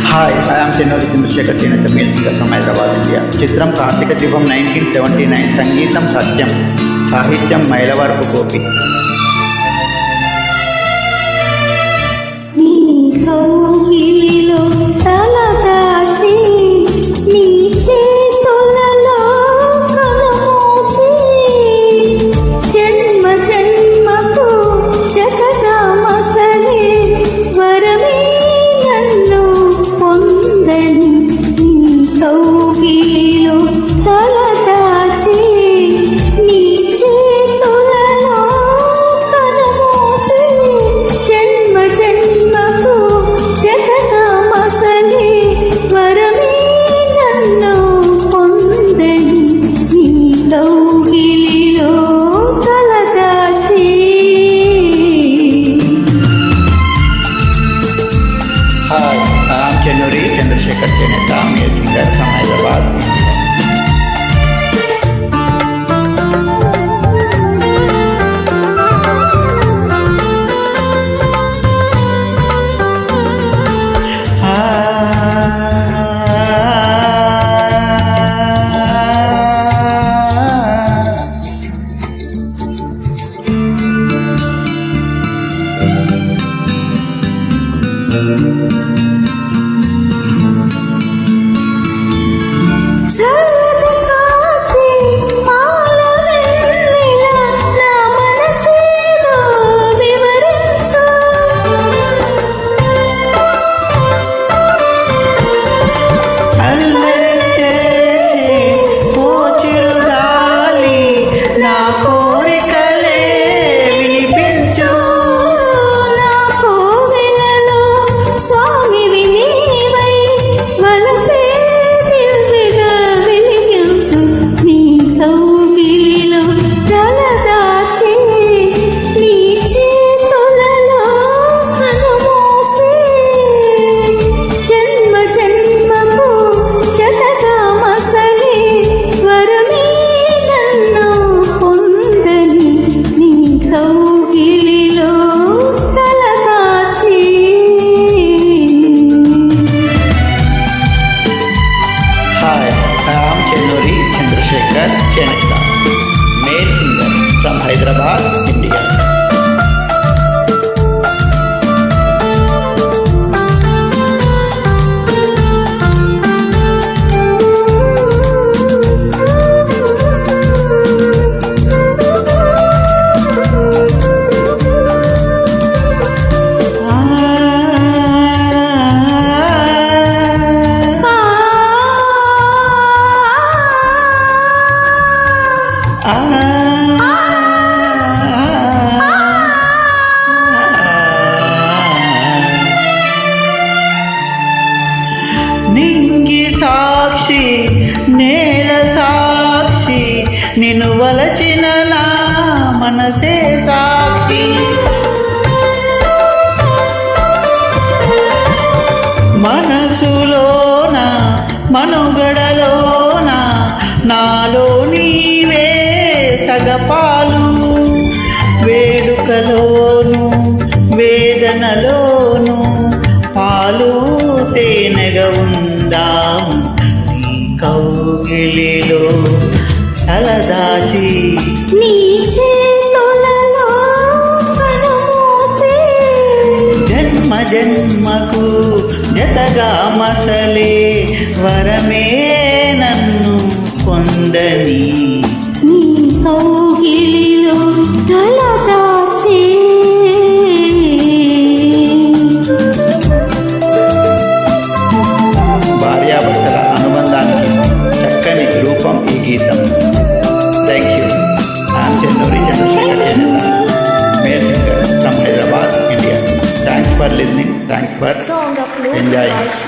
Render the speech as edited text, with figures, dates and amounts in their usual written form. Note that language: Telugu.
హాయ్, ఐఎమ్ చెన్నూరి చంద్రశేఖర్ చేనేత మేల్సిగా ఫ్రమ్ హైదరాబాద్, ఇండియా. చిత్రం కార్తీక దీపం 1979. సంగీతం సత్యం, సాహిత్యం Mylavarapu Gopi. Hi, I'm Chennuri Chandrasekhar Cheneta, male singer from Hyderabad, India. Chandrasekhar Cheneta, male singer from Hyderabad, India. నింగి సాక్షి నేల సాక్షి నిన్ను వలచిన నా మనసే సాక్షి మనసులోన మనుగడలోన నాలో నీవే సగపాలు వేడుకలోను వేదనలోను పాలు తేనెగా ఉందాము నీ కౌగిలిలో తలదాచి నీ చేతులలో కనుమూసి జన్మ జన్మకు జతగా మసలే వరమే నన్ను పొందని నీ కౌగిలిలో తలదాచి భార్యాభర్తల అనుబంధానికి చక్కని రూపం ఈ గీతం. Thank you. I'm Chennuri Chandrashekar చేనేత, male singer from Hyderabad, India. Thanks for listening. Thanks for enjoying.